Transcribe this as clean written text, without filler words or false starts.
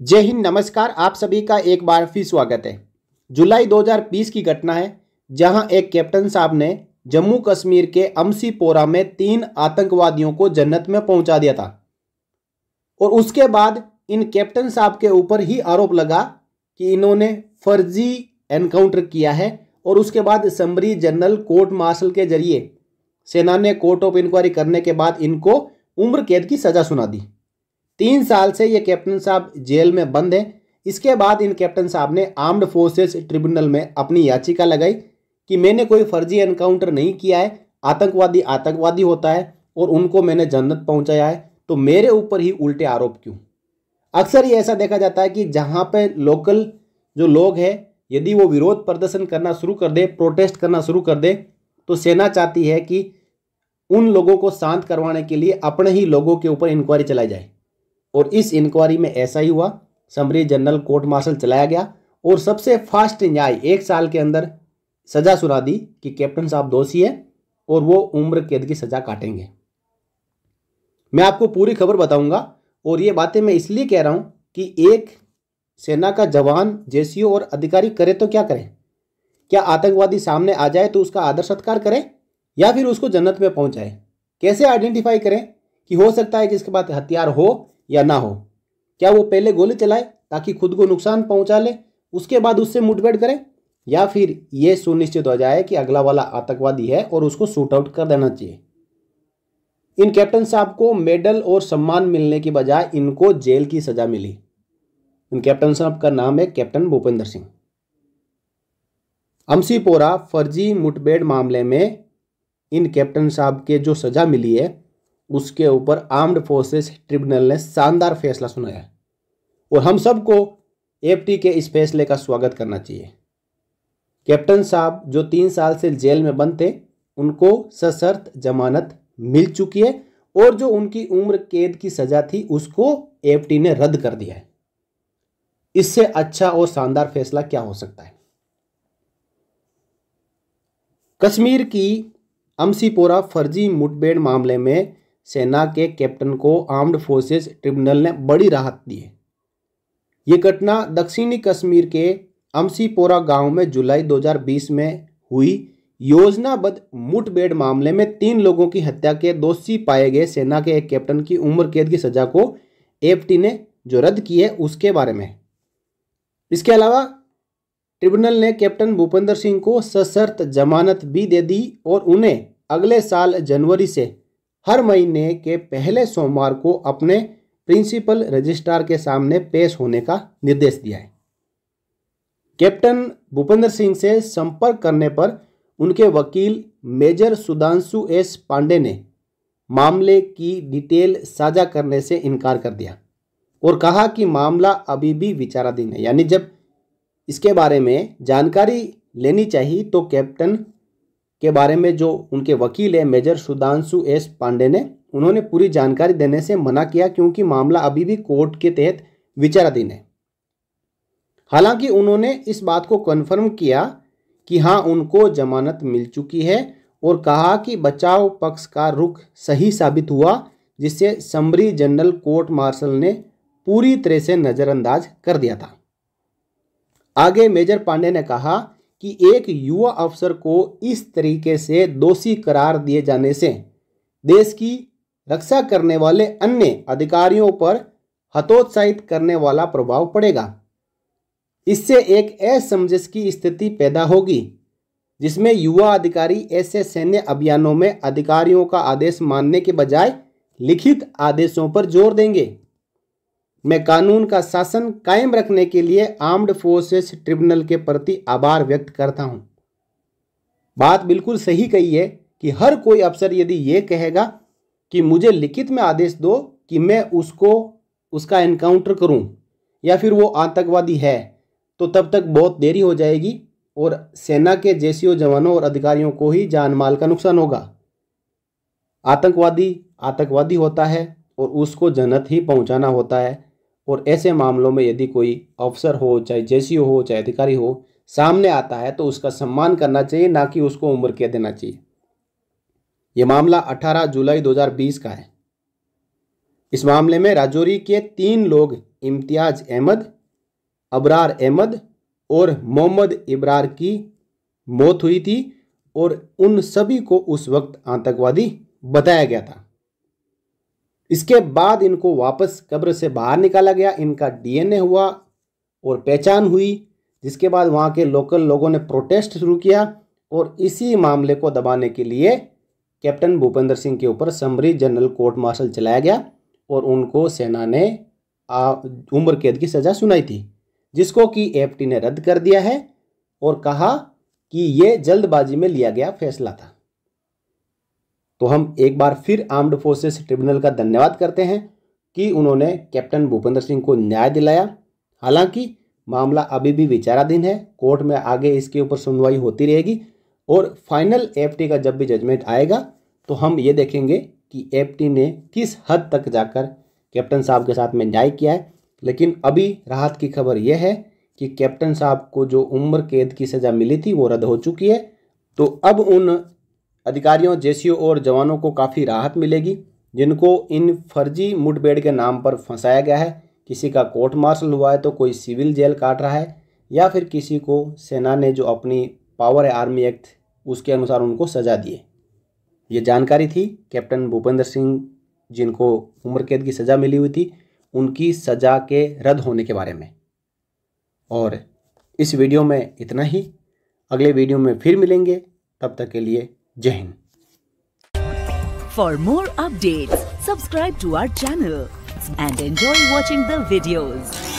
जय हिंद, नमस्कार। आप सभी का एक बार फिर स्वागत है। जुलाई 2020 की घटना है जहां एक कैप्टन साहब ने जम्मू कश्मीर के अमसीपोरा में 3 आतंकवादियों को जन्नत में पहुंचा दिया था और उसके बाद इन कैप्टन साहब के ऊपर ही आरोप लगा कि इन्होंने फर्जी एनकाउंटर किया है और उसके बाद समरी जनरल कोर्ट मार्शल के जरिए सेना ने कोर्ट ऑफ इंक्वायरी करने के बाद इनको उम्र कैद की सजा सुना दी। 3 साल से ये कैप्टन साहब जेल में बंद हैं। इसके बाद इन कैप्टन साहब ने आर्म्ड फोर्सेस ट्रिब्यूनल में अपनी याचिका लगाई कि मैंने कोई फर्जी एनकाउंटर नहीं किया है, आतंकवादी आतंकवादी होता है और उनको मैंने जन्नत पहुंचाया है, तो मेरे ऊपर ही उल्टे आरोप क्यों। अक्सर ये ऐसा देखा जाता है कि जहाँ पे लोकल जो लोग हैं यदि वो विरोध प्रदर्शन करना शुरू कर दे, प्रोटेस्ट करना शुरू कर दे, तो सेना चाहती है कि उन लोगों को शांत करवाने के लिए अपने ही लोगों के ऊपर इंक्वायरी चलाई जाए। और इस इंक्वायरी में ऐसा ही हुआ, समरी जनरल कोर्ट मार्शल चलाया गया और सबसे फास्ट न्याय 1 साल के अंदर सजा सुना दी कि कैप्टन साहब दोषी है और वो उम्र कैद की सजा काटेंगे। मैं आपको पूरी खबर बताऊंगा और ये बातें मैं इसलिए कह रहा हूं कि एक सेना का जवान, जेसीओ और अधिकारी करे तो क्या करे। क्या आतंकवादी सामने आ जाए तो उसका आदर सत्कार करें या फिर उसको जन्नत में पहुंचाए? कैसे आइडेंटिफाई करें कि हो सकता है कि इसके पास हथियार हो या ना हो? क्या वो पहले गोली चलाए ताकि खुद को नुकसान पहुंचा ले, उसके बाद उससे मुठभेड़ करे, या फिर ये सुनिश्चित हो जाए कि अगला वाला आतंकवादी है और उसको शूट आउट कर देना चाहिए। इन कैप्टन साहब को मेडल और सम्मान मिलने की बजाय इनको जेल की सजा मिली। इन कैप्टन साहब का नाम है कैप्टन भूपेंद्र सिंह। अमसीपोरा फर्जी मुठभेड़ मामले में इन कैप्टन साहब के जो सजा मिली है उसके ऊपर आर्म्ड फोर्सेस ट्रिब्यूनल ने शानदार फैसला सुनाया है और हम सबको एफटी के इस फैसले का स्वागत करना चाहिए। कैप्टन साहब जो 3 साल से जेल में बंद थे उनको सशर्त जमानत मिल चुकी है और जो उनकी उम्र कैद की सजा थी उसको एफटी ने रद्द कर दिया है। इससे अच्छा और शानदार फैसला क्या हो सकता है। कश्मीर की अमसीपोरा फर्जी मुठभेड़ मामले में सेना के कैप्टन को आर्म्ड फोर्सेस ट्रिब्यूनल ने बड़ी राहत दी है। ये घटना दक्षिणी कश्मीर के अमसीपोरा गांव में जुलाई 2020 में हुई योजनाबद्ध मुठभेड़ मामले में 3 लोगों की हत्या के दोषी पाए गए सेना के एक कैप्टन की उम्र कैद की सजा को एफटी ने जो रद्द की है उसके बारे में। इसके अलावा ट्रिब्यूनल ने कैप्टन भूपेंद्र सिंह को सशर्त जमानत भी दे दी और उन्हें अगले साल जनवरी से हर महीने के पहले सोमवार को अपने प्रिंसिपल रजिस्ट्रार के सामने पेश होने का निर्देश दिया है। कैप्टन भूपेंद्र सिंह से संपर्क करने पर उनके वकील मेजर सुधांशु एस पांडे ने मामले की डिटेल साझा करने से इनकार कर दिया और कहा कि मामला अभी भी विचाराधीन है। यानी जब इसके बारे में जानकारी लेनी चाहिए तो कैप्टन के बारे में जो उनके वकील है मेजर सुधांशु एस पांडे ने, उन्होंने पूरी जानकारी देने से मना किया क्योंकि मामला अभी भी कोर्ट के तहत विचाराधीन है। हालांकि उन्होंने इस बात को कन्फर्म किया कि हाँ उनको जमानत मिल चुकी है और कहा कि बचाव पक्ष का रुख सही साबित हुआ जिसे समरी जनरल कोर्ट मार्शल ने पूरी तरह से नज़रअंदाज कर दिया था। आगे मेजर पांडे ने कहा कि एक युवा अफसर को इस तरीके से दोषी करार दिए जाने से देश की रक्षा करने वाले अन्य अधिकारियों पर हतोत्साहित करने वाला प्रभाव पड़ेगा। इससे एक असमंजस की स्थिति पैदा होगी जिसमें युवा अधिकारी ऐसे सैन्य अभियानों में अधिकारियों का आदेश मानने के बजाय लिखित आदेशों पर जोर देंगे। मैं कानून का शासन कायम रखने के लिए आर्म्ड फोर्सेस ट्रिब्यूनल के प्रति आभार व्यक्त करता हूं। बात बिल्कुल सही कही है कि हर कोई अफसर यदि ये कहेगा कि मुझे लिखित में आदेश दो कि मैं उसका एनकाउंटर करूं या फिर वो आतंकवादी है, तो तब तक बहुत देरी हो जाएगी और सेना के जेसीओ जवानों और अधिकारियों को ही जान माल का नुकसान होगा। आतंकवादी आतंकवादी होता है और उसको जन्नत ही पहुंचाना होता है और ऐसे मामलों में यदि कोई अफसर हो, चाहे जेसीओ हो, चाहे अधिकारी हो, सामने आता है तो उसका सम्मान करना चाहिए, ना कि उसको उम्र कैद देना चाहिए। यह मामला 18 जुलाई 2020 का है। इस मामले में राजौरी के 3 लोग इम्तियाज अहमद, अबरार अहमद और मोहम्मद इब्रार की मौत हुई थी और उन सभी को उस वक्त आतंकवादी बताया गया था। इसके बाद इनको वापस कब्र से बाहर निकाला गया, इनका डीएनए हुआ और पहचान हुई, जिसके बाद वहाँ के लोकल लोगों ने प्रोटेस्ट शुरू किया और इसी मामले को दबाने के लिए कैप्टन भूपेंद्र सिंह के ऊपर समरी जनरल कोर्ट मार्शल चलाया गया और उनको सेना ने उम्र कैद की सज़ा सुनाई थी, जिसको कि एएफटी ने रद्द कर दिया है और कहा कि ये जल्दबाजी में लिया गया फैसला था। तो हम एक बार फिर आर्म्ड फोर्सेस ट्रिब्यूनल का धन्यवाद करते हैं कि उन्होंने कैप्टन भूपेंद्र सिंह को न्याय दिलाया। हालांकि मामला अभी भी विचाराधीन है, कोर्ट में आगे इसके ऊपर सुनवाई होती रहेगी और फाइनल एएफटी का जब भी जजमेंट आएगा तो हम ये देखेंगे कि एएफटी ने किस हद तक जाकर कैप्टन साहब के साथ में न्याय किया है। लेकिन अभी राहत की खबर यह है कि कैप्टन साहब को जो उम्र कैद की सज़ा मिली थी वो रद्द हो चुकी है। तो अब उन अधिकारियों, जेसीओ और जवानों को काफ़ी राहत मिलेगी जिनको इन फर्जी मुठभेड़ के नाम पर फंसाया गया है। किसी का कोर्ट मार्शल हुआ है तो कोई सिविल जेल काट रहा है, या फिर किसी को सेना ने जो अपनी पावर है आर्मी एक्ट उसके अनुसार उनको सज़ा दिए। ये जानकारी थी कैप्टन भूपेंद्र सिंह जिनको उम्र कैद की सज़ा मिली हुई थी, उनकी सज़ा के रद्द होने के बारे में। और इस वीडियो में इतना ही, अगले वीडियो में फिर मिलेंगे, तब तक के लिए जय Hind. For more updates, subscribe to our channel and enjoy watching the videos.